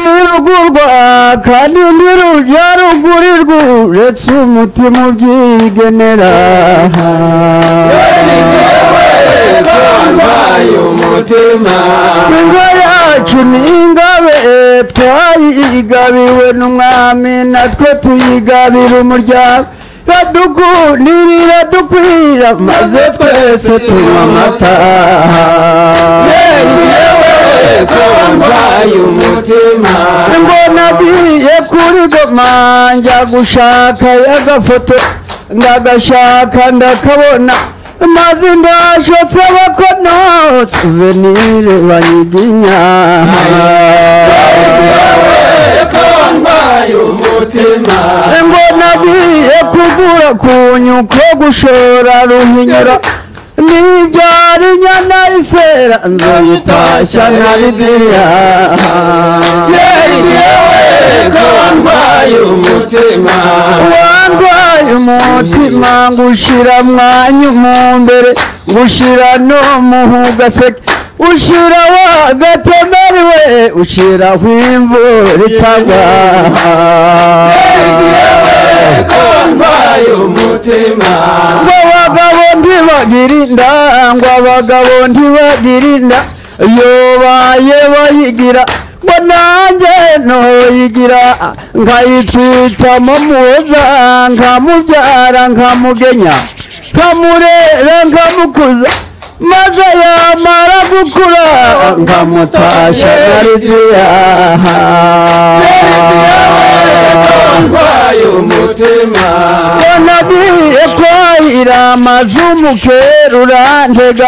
nirugurwa kandi ntirujarugurirwa uretse umutima ubyigenera ingo yacu ni ingabe twayigabiwe n'umwami natwe tuyigabira umuryango radukundira dukwira maze twese tunywa amata ngo nagiye kuri Goma njya gushaka y'agafoto ndagashaka ndakabona maze ndashotse bakono souvenir banyiginya ngo nagiye kugura kunyuko gushora ruhinyura nibyari nyana isera nzoyitashya na Lidiya wandwaye umutima ngushira mwanya umumbere ngushira no muhugaseke ushira wagatemeriwe ushira hwimvura itagwa ngo abagabo ntibagirinda ngo abagabo ntibagirinda yobaye bayigira ngo nanjye ntoyigira nkayitwitamo muza nkamubyara nkamugenya nkamurera nkamukuza maze yamara gukura nkamutasha na Lidiya nagiye kwahira amazu mukerura ntega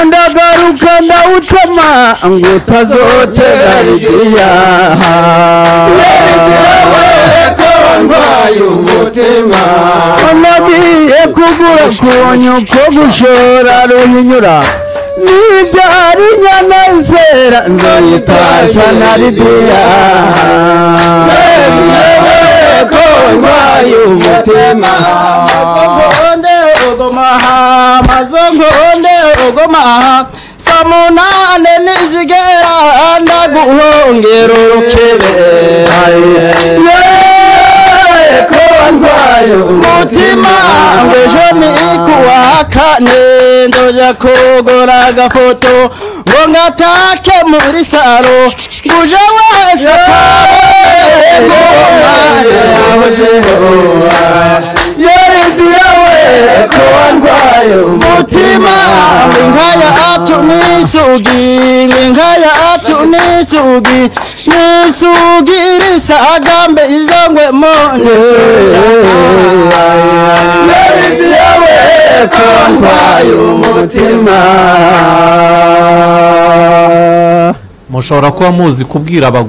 ndagaruka ndawutema ngo utazotega Lidiya nagiye kugura kunyuko gushora ruhinyura nibyari nyana isera nzoyitashya na Lidiya mazongonde ogoma samunane nizigera ndaguhongera urukebe mutima ngwejo ni kuwa kane ndoja kugura agafoto ngo ngatake muri saro nguje wese mutima ngaya acu nisugi nisugirisa agambe izangwe mone mushobora kuba muzi kubwira abagore